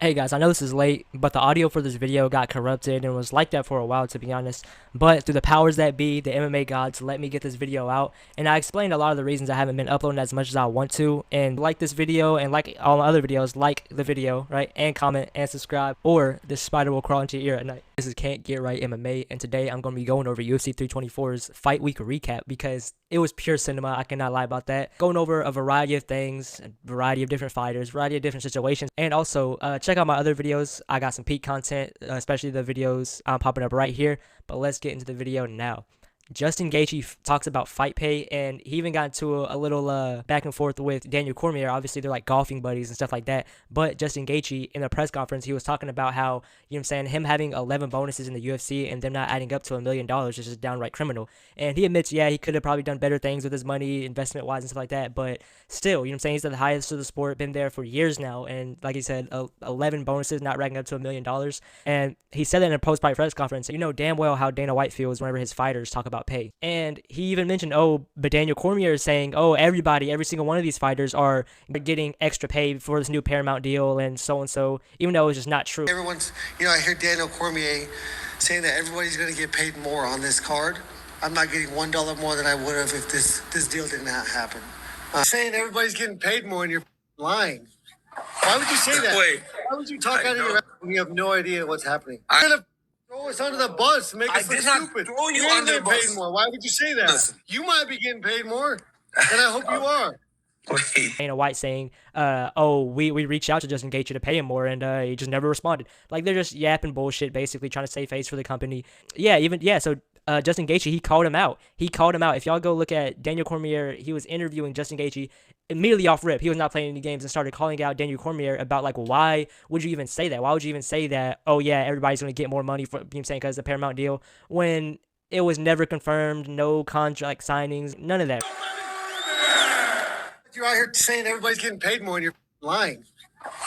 Hey guys, I know this is late, but the audio for this video got corrupted and was like that for a while, to be honest. But through the powers that be, the MMA gods let me get this video out, and I explained a lot of the reasons I haven't been uploading as much as I want to. And like this video, and like all my other videos, like the video, right? And comment and subscribe, or this spider will crawl into your ear at night. This is Can't Get Right MMA, and today I'm going to be going over UFC 324's Fight Week recap because it was pure cinema. I cannot lie about that. Going over a variety of things, a variety of different fighters, variety of different situations, and also check out my other videos. I got some peak content, especially the videos popping up right here. But let's get into the video now. Justin Gaethje talks about fight pay, and he even got into a little back and forth with Daniel Cormier. Obviously, they're like golfing buddies and stuff like that. But Justin Gaethje, in a press conference, he was talking about how, you know what I'm saying, him having 11 bonuses in the UFC and them not adding up to $1 million is just downright criminal. And he admits, yeah, he could have probably done better things with his money, investment-wise and stuff like that. But still, you know what I'm saying, he's the highest of the sport, been there for years now. And like he said, 11 bonuses not racking up to $1 million. And he said that in a post-fight press conference. You know damn well how Dana White feels whenever his fighters talk about pay. And he even mentioned, but Daniel Cormier is saying, every single one of these fighters are getting extra pay for this new Paramount deal and so, even though it's just not true. Everyone's, I hear Daniel Cormier saying that everybody's going to get paid more on this card. I'm not getting $1 more than I would have if this deal did not happen. Saying everybody's getting paid more and you're lying. Why would you say that? Wait. Why would you talk out of your mouth when you have no idea what's happening? You're going to throw us under the bus and make us look stupid. Throw you You're under the getting paid bus. more. Why would you say that? Listen. You might be getting paid more, and I hope you are. Wait. Dana White saying, we reached out to Justin Gaethje to pay him more, and he just never responded. Like, they're just yapping bullshit, basically trying to save face for the company. So Justin Gaethje, he called him out. If y'all go look at Daniel Cormier, he was interviewing Justin Gaethje immediately off rip. He was not playing any games and started calling out Daniel Cormier about, like, why would you even say that? Why would you even say that, everybody's going to get more money for, you know what I'm saying, because of the Paramount deal, when it was never confirmed, no contract signings, none of that. You're out here saying everybody's getting paid more and you're lying.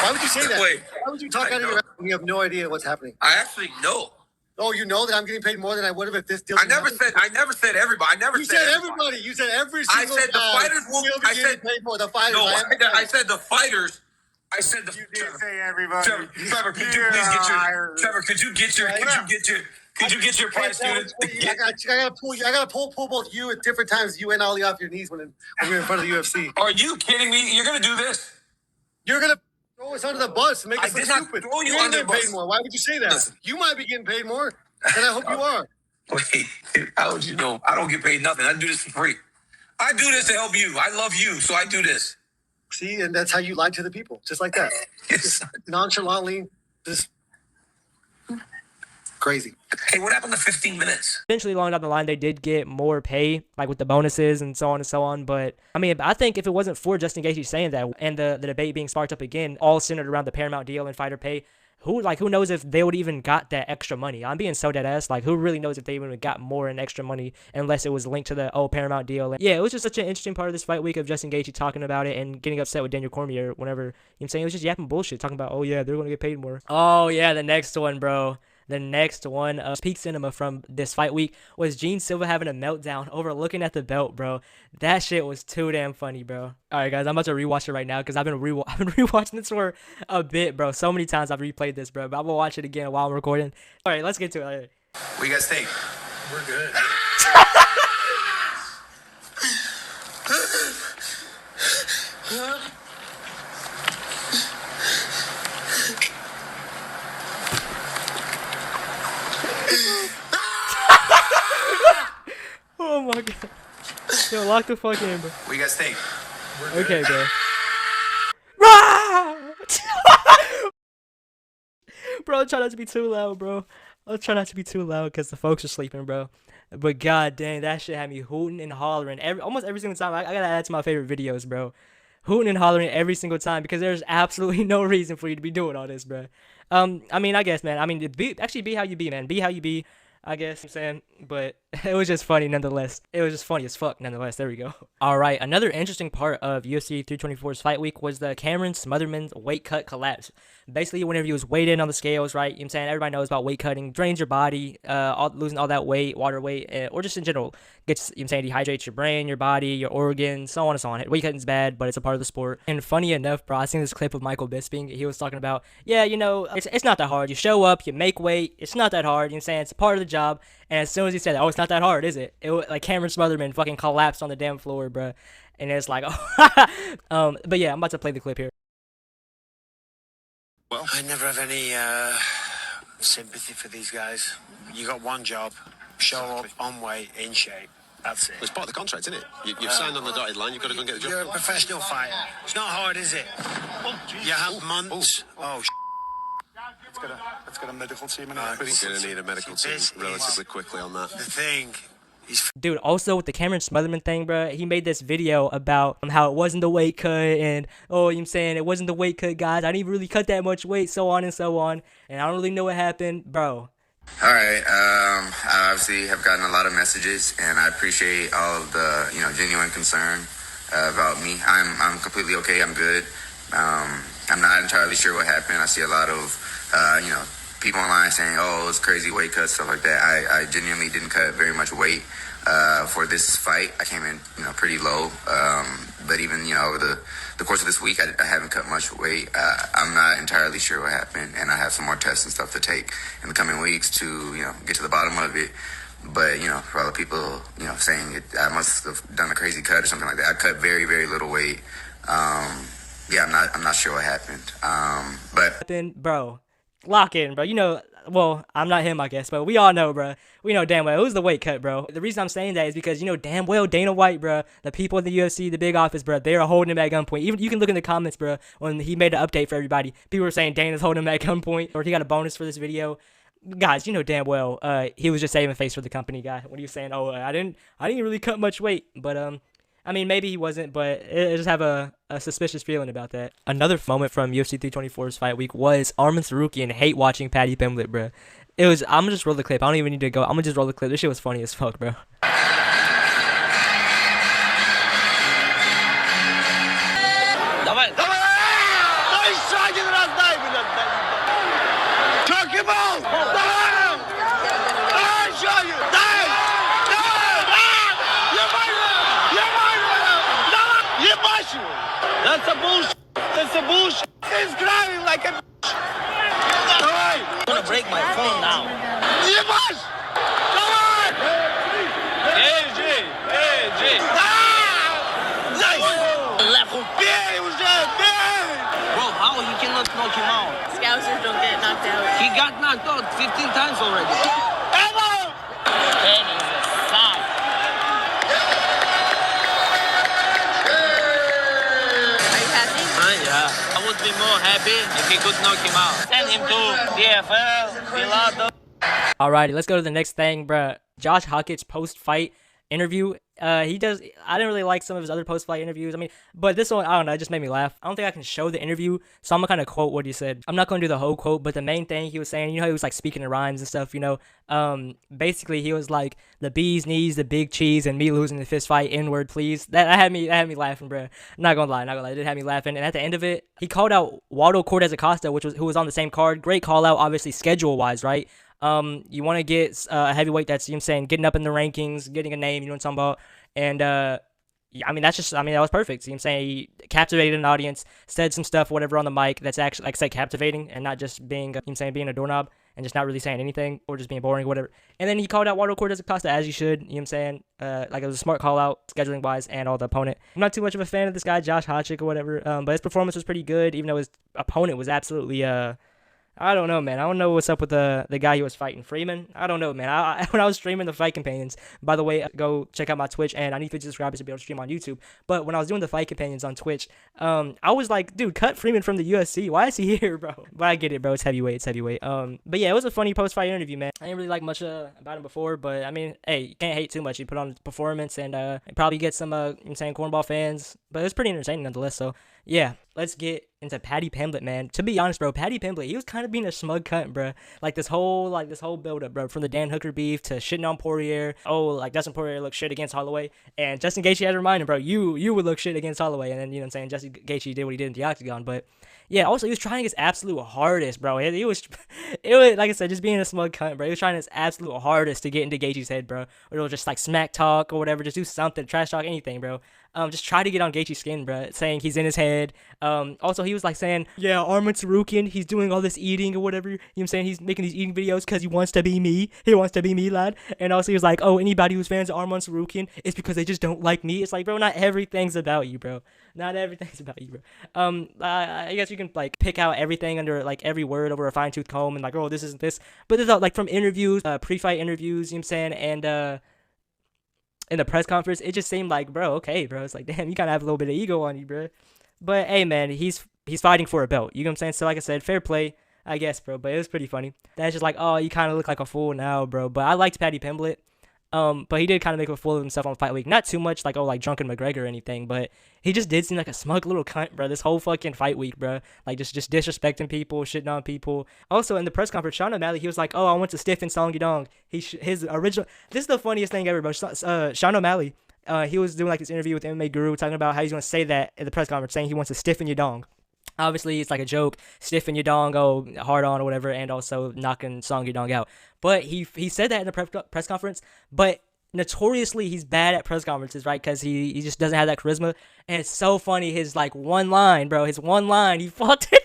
Why would you say that? Wait. Why would you talk out of your mouth when you have no idea what's happening? I actually know. Oh, you know that I'm getting paid more than I would have if this deal. I never said everybody. I never You said said everybody. You said every I single said the guy fighters will. will be I getting said paid more. The fighters. no. I said the fighters. I said the. You did say everybody. Trevor, could you please get your? Trevor, could you get your price unit? I gotta pull both you at different times. You and Ali off your knees when we're in front of the UFC. Are you kidding me? You're gonna do this? You're gonna throw us under the bus and make us look stupid. Throw you You're under the getting paid bus. more. Why would you say that? Listen. You might be getting paid more, and I hope you are. Wait, how would you know? I don't get paid nothing. I do this for free. I do this to help you. I love you, so I do this. See, and that's how you lie to the people, just like that. Yes. Nonchalantly, just crazy. Hey, what happened to 15 minutes? Eventually, along down the line, they did get more pay, like with the bonuses and so on and so on. But I mean, I think if it wasn't for Justin Gaethje saying that and the debate being sparked up again, all centered around the Paramount deal and fighter pay, who knows if they would even got that extra money? I'm being so dead ass. Like, who really knows if they even got more in extra money unless it was linked to the Paramount deal? And yeah, it was just such an interesting part of this fight week of Justin Gaethje talking about it and getting upset with Daniel Cormier whenever, you know what I'm saying, it was just yapping bullshit, talking about, they're gonna get paid more. Oh yeah, the next one, bro. The next one, peak cinema from this fight week, was Gene Silva having a meltdown over looking at the belt, bro. That shit was too damn funny, bro. All right, guys, I'm about to rewatch it right now because I've been rewatching this for a bit, bro. So many times I've replayed this, bro. But I'm gonna watch it again while I'm recording. All right, let's get to it. All right. What you guys think? We're good. Oh my god. Yo, lock the fuck in, bro. What you guys think? Okay, bro. Rah! Bro, try not to be too loud, bro. I'll try not to be too loud because the folks are sleeping, bro. But god dang, that shit had me hooting and hollering almost every single time. I gotta add to my favorite videos, bro. Hooting and hollering every single time because there's absolutely no reason for you to be doing all this, bro. I mean, I guess, man. I mean, be how you be, man. Be how you be, I guess I'm saying. But It was just funny nonetheless. It was just funny as fuck nonetheless. There we go. All right, another interesting part of UFC 324's fight week was the Cameron Smotherman weight cut collapse. Basically, whenever he was weighed in on the scales, right? You know what I'm saying? Everybody knows about weight cutting, drains your body, losing all that weight, water weight, or just in general, gets, you know what I'm saying, dehydrates your brain, your body, your organs, so on and so on. Weight cutting's bad, but it's a part of the sport. And funny enough, bro, I seen this clip of Michael Bisping. He was talking about, yeah, you know, it's not that hard. You show up, you make weight. It's not that hard. You know what I'm saying? It's part of the job. And as soon as he said, oh, it's not that hard, is it? Like Cameron Smotherman fucking collapsed on the damn floor, bro. And it's like, oh, but yeah, I'm about to play the clip here. Well, I never have any sympathy for these guys. You got one job: show up on weight, in shape. That's it. It's part of the contract, isn't it? You've signed on the dotted line. You've got to go and get the job. You're a professional fighter. It's not hard, is it? You have months. Let's get a medical team in We're going to need a medical team relatively quickly on that. The thing. Dude, also with the Cameron Smotherman thing, bro, he made this video about how it wasn't the weight cut and, oh, you know what I'm saying, it wasn't the weight cut, guys. I didn't really cut that much weight, so on and so on. And I don't really know what happened, bro. All right. I obviously have gotten a lot of messages, and I appreciate all of the, genuine concern about me. I'm completely okay. I'm good. I'm not entirely sure what happened. I see a lot of, people online saying, oh, it's crazy weight cut, stuff like that. I genuinely didn't cut very much weight for this fight. I came in, pretty low. But even, over the course of this week, I haven't cut much weight. I'm not entirely sure what happened, and I have some more tests and stuff to take in the coming weeks to, get to the bottom of it. But, for all the people, saying I must have done a crazy cut or something like that, I cut very, very little weight. Yeah, I'm not sure what happened. Bro, lock in, bro. Well, I'm not him, I guess, but we all know, bro. We know damn well it was the weight cut, bro. The reason I'm saying that is because damn well Dana White, bro, the people in the UFC, the big office, bro, they are holding him at gunpoint. Even you can look in the comments, bro, when he made an update for everybody. People were saying Dana's holding him at gunpoint, or he got a bonus for this video. Guys, damn well, he was just saving face for the company, guy. When he was saying, oh, I didn't really cut much weight, but I mean, maybe he wasn't, but I just have a suspicious feeling about that. Another moment from UFC 324's fight week was Arman Tsarukyan hate watching Paddy Pimblett, bro. I'm gonna just roll the clip. I don't even need to go. I'm gonna just roll the clip. This shit was funny as fuck, bro. That's a bullshit. That's a bullshit. He's crying like a I'm gonna break my phone now. Ебаш! Давай! Эй, Left hook. Бей уже, бей! Bro, how he cannot knock him out? Scousers don't get knocked out. He got knocked out 15 times already. Emma! Kenny's a son. Yeah, I would be more happy if he could knock him out. Send him to PFL, Bellator. Alrighty, let's go to the next thing, bruh. Josh Hawkins post-fight interview. I didn't really like some of his other post-fight interviews. I mean, but this one, I don't know, it just made me laugh. I don't think I can show the interview, so I'm gonna kind of quote what he said. I'm not gonna do the whole quote, but the main thing he was saying, he was like speaking in rhymes and stuff, basically he was like, the bee's knees, the big cheese, and me losing the fist fight, N-word, please. That had me laughing, bro. Not gonna lie, it did have me laughing. And at the end of it, he called out Waldo Cortez Acosta, who was on the same card. Great call out, obviously schedule-wise, right? You want to get a heavyweight that's, getting up in the rankings, getting a name, what I'm talking about. And, I mean, that was perfect. He captivated an audience, said some stuff, whatever, on the mic that's actually, like I said, captivating and not just being, being a doorknob and just not really saying anything or just being boring or whatever. And then he called out Waldo Cortez Acosta, as you should, like it was a smart call out, scheduling wise, and all the opponent. I'm not too much of a fan of this guy, Josh Hotchkiss or whatever, but his performance was pretty good, even though his opponent was absolutely, I don't know, man. I don't know what's up with the guy he was fighting, Freeman. I don't know, man. When I was streaming the Fight Companions, by the way, go check out my Twitch, and I need 50 subscribers to be able to stream on YouTube. But when I was doing the Fight Companions on Twitch, I was like, dude, cut Freeman from the UFC. Why is he here, bro? But I get it, bro. It's heavyweight. But yeah, it was a funny post-fight interview, man. I didn't really like much about him before, but I mean, hey, you can't hate too much. He put on his performance, and probably get some, cornball fans. But it was pretty entertaining nonetheless. So yeah, let's get into Paddy Pimblett, man. To be honest, bro, Paddy Pimblett, he was kind of being a smug cunt, bro. Like this whole build up, bro, from the Dan Hooker beef to shitting on Poirier. Oh, like Dustin Poirier looked shit against Holloway, and Justin Gaethje had to remind him, bro, you would look shit against Holloway, and then you know what I'm saying, Justin Gaethje did what he did in the octagon, but yeah, also he was trying his absolute hardest, bro. He was, it was like I said, just being a smug cunt, bro. He was trying his absolute hardest to get into Gaethje's head, bro. Or it'll just like smack talk or whatever, just do something, trash talk, anything, bro. Just try to get on Gaethje's skin, bro. Saying he's in his head. Also he was like saying, yeah, Arman Tsarukyan, he's doing all this eating or whatever. You know what I'm saying? He's making these eating videos because he wants to be me. He wants to be me, lad. And also he was like, oh, anybody who's fans of Arman Tsarukyan, it's because they just don't like me. It's like, bro, not everything's about you, bro. Not everything's about you, bro. I guess you can like pick out everything under like every word over a fine tooth comb and like, oh, this is this. But there's like from interviews, pre-fight interviews, you know what I'm saying, and in the press conference, it just seemed like, bro, okay, bro. It's like, damn, you gotta have a little bit of ego on you, bro. But hey, man, he's fighting for a belt. You know what I'm saying? So like I said, fair play, I guess, bro. But it was pretty funny. That's just like, oh, you kind of look like a fool now, bro. But I liked Paddy Pimblett. But he did kind of make a fool of himself on Fight Week. Not too much like, oh, like drunken McGregor or anything, but he just did seem like a smug little cunt, bro. This whole fucking Fight Week, bro. Like just disrespecting people, shitting on people. Also in the press conference, Sean O'Malley, he was like, oh, I want to stiffen Song Yadong. His original. This is the funniest thing ever, bro. Sean O'Malley, he was doing like this interview with MMA Guru talking about how he's gonna say that in the press conference, saying he wants to stiffen Yadong. Obviously, it's like a joke, stiffen Yadong, oh, hard on or whatever, and also knocking Song Yadong out. But he said that in the press conference, but notoriously he's bad at press conferences, right? Because he just doesn't have that charisma. And it's so funny, his like one line, bro, he fucked it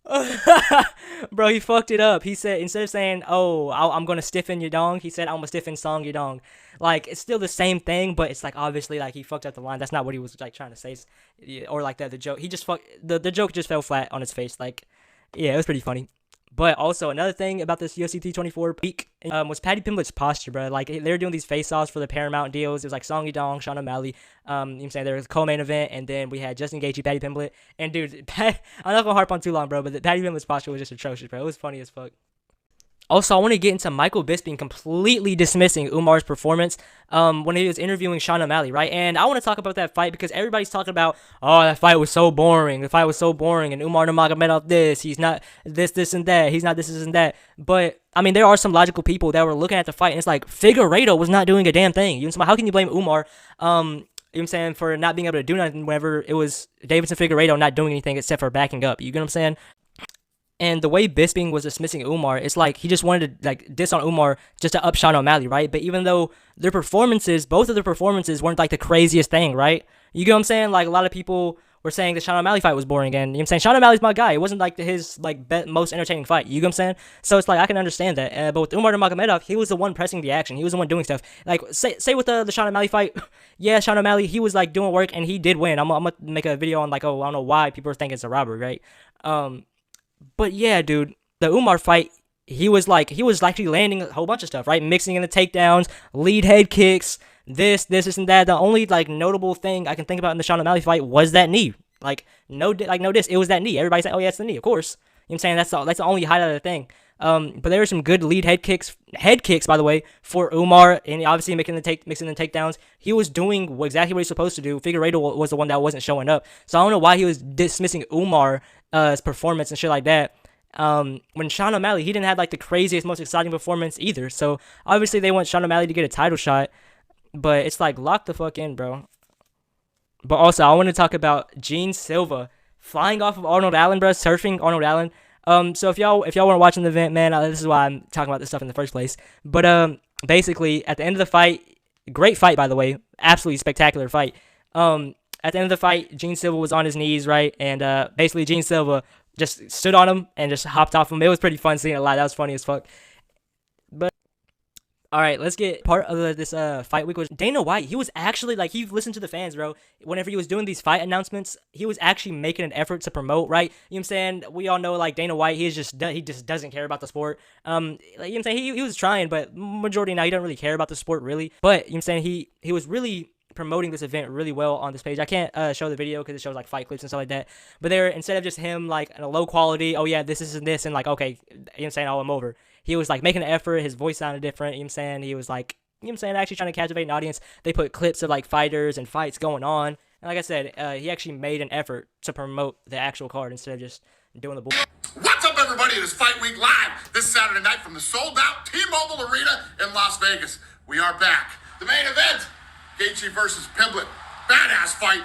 up. Bro, he fucked it up. He said, instead of saying, oh, I'm gonna stiffen Yadong, he said, I'm gonna stiffen Song Yadong. Like, it's still the same thing, but it's like, obviously, like, he fucked up the line. That's not what he was like trying to say. Or like that, the joke, he just the joke just fell flat on his face. Like, yeah, it was pretty funny. But also, another thing about this UFC 324 week was Paddy Pimblett's posture, bro. Like, they were doing these face-offs for the Paramount deals. It was like Song Yadong, Sean O'Malley. You know what I'm saying? There was a co-main event, and then we had Justin Gaethje, Paddy Pimblett. And, dude, I'm not going to harp on too long, bro, but Paddy Pimblett's posture was just atrocious, bro. It was funny as fuck. Also, I want to get into Michael Bisping completely dismissing Umar's performance when he was interviewing Sean O'Malley, right? And I want to talk about that fight because everybody's talking about, oh, that fight was so boring. The fight was so boring. And Umar Nurmagomedov this. He's not this, and that. He's not this, and that. But, I mean, there are some logical people that were looking at the fight, and it's like, Figueiredo was not doing a damn thing. You know, how can you blame Umar, you know what I'm saying, for not being able to do nothing whenever it was Davidson Figueiredo not doing anything except for backing up? You get what I'm saying? And the way Bisping was dismissing Umar, it's like he just wanted to like diss on Umar just to up Sean O'Malley, right? But even though their performances, both of their performances weren't like the craziest thing, right? You get what I'm saying? Like a lot of people were saying the Sean O'Malley fight was boring, and you know what I'm saying, Sean O'Malley's my guy. It wasn't like his like most entertaining fight. You get what I'm saying? So it's like I can understand that. But with Umar Nurmagomedov, he was the one pressing the action. He was the one doing stuff. Like say with the Sean O'Malley fight, yeah, Sean O'Malley, he was like doing work and he did win. I'm gonna make a video on like, oh, I don't know why people think it's a robbery, right? But yeah, dude, the Umar fight, he was actually landing a whole bunch of stuff, right? Mixing in the takedowns, lead head kicks, this, and that. The only like notable thing I can think about in the Sean O'Malley fight was that knee. No diss, it was that knee. Everybody's like, oh yeah, it's the knee, of course. You know what I'm saying? That's the only highlight of the thing. But there were some good lead head kicks, by the way, for Umar, and obviously mixing the takedowns. He was doing exactly what he's supposed to do. Figueiredo was the one that wasn't showing up. So I don't know why he was dismissing Umar's performance and shit like that. When Sean O'Malley, he didn't have like the craziest, most exciting performance either. So obviously they want Sean O'Malley to get a title shot, but it's like, lock the fuck in, bro. But also, I want to talk about Gene Silva flying off of Arnold Allen, bro, surfing Arnold Allen. So if y'all weren't watching the event, man, this is why I'm talking about this stuff in the first place. But basically at the end of the fight, great fight, by the way, absolutely spectacular fight. At the end of the fight, Gene Silva was on his knees, right, and basically Gene Silva just stood on him and just hopped off him. It was pretty fun seeing it live. That was funny as fuck. But all right, let's get part of this fight week was Dana White. He was actually like, he listened to the fans, bro. Whenever he was doing these fight announcements, he was actually making an effort to promote, right? You know what I'm saying? We all know like Dana White, he just doesn't care about the sport. Like, you know what I'm saying? He was trying, but majority now he don't really care about the sport really. But you know what I'm saying? He was really promoting this event really well on this page. I can't show the video because it shows like fight clips and stuff like that, but there, instead of just him like in a low quality, oh yeah, this and this, and like, okay, you know what I'm saying, oh, I'm over, he was like making an effort. His voice sounded different, you know what I'm saying? He was like, you know what I'm saying, actually trying to captivate an audience. They put clips of like fighters and fights going on, And like I said, he actually made an effort to promote the actual card instead of just doing the bull. What's up, everybody? It is Fight Week Live this Saturday night from the sold-out T-Mobile Arena in Las Vegas. We are back. The main event, Gaethje versus Pimblett. Badass fight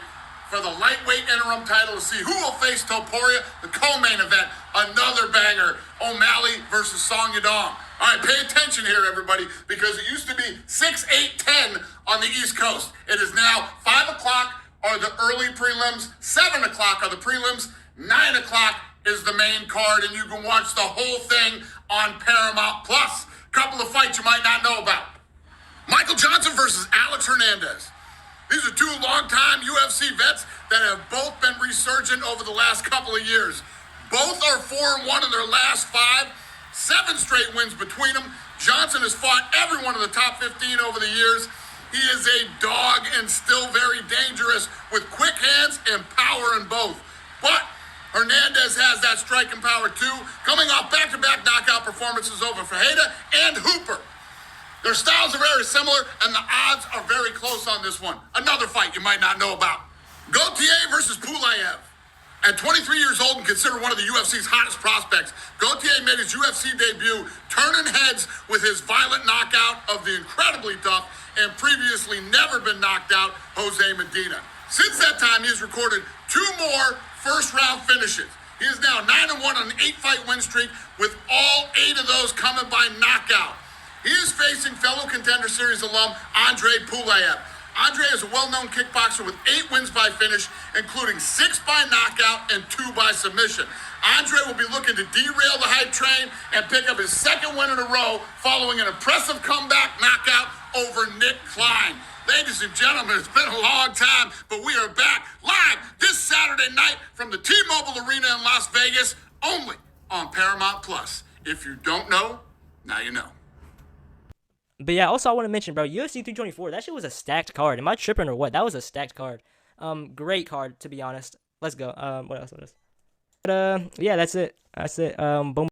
for the lightweight interim title to see who will face Topuria. The co-main event, another banger, O'Malley versus Song Yadong. All right, pay attention here, everybody, because it used to be 6, 8, 10 on the East Coast. It is now 5 o'clock are the early prelims, 7 o'clock are the prelims, 9 o'clock is the main card, and you can watch the whole thing on Paramount Plus. Couple of fights you might not know about. Michael Johnson versus Alex Hernandez. These are two longtime UFC vets that have both been resurgent over the last couple of years. Both are 4-1 in their last 5, 7 straight wins between them. Johnson has fought every one of the top 15 over the years. He is a dog and still very dangerous with quick hands and power in both. But Hernandez has that striking power too, coming off back-to-back knockout performances over Fajeda and Hooper. Their styles are very similar, and the odds are very close on this one. Another fight you might not know about. Gauthier versus Pulev. At 23 years old and considered one of the UFC's hottest prospects, Gauthier made his UFC debut turning heads with his violent knockout of the incredibly tough and previously never been knocked out Jose Medina. Since that time, he has recorded 2 more first-round finishes. He is now 9-1 on an 8-fight win streak, with all 8 of those coming by knockout. He is facing fellow Contender Series alum Andre Pulev. Andre is a well-known kickboxer with 8 wins by finish, including 6 by knockout and 2 by submission. Andre will be looking to derail the hype train and pick up his 2nd win in a row following an impressive comeback knockout over Nick Klein. Ladies and gentlemen, it's been a long time, but we are back live this Saturday night from the T-Mobile Arena in Las Vegas, only on Paramount Plus. If you don't know, now you know. But yeah, also I want to mention, bro, UFC 324, that shit was a stacked card. Am I tripping or what? That was a stacked card. Great card, to be honest. Let's go. What else? But, yeah, that's it. Boom.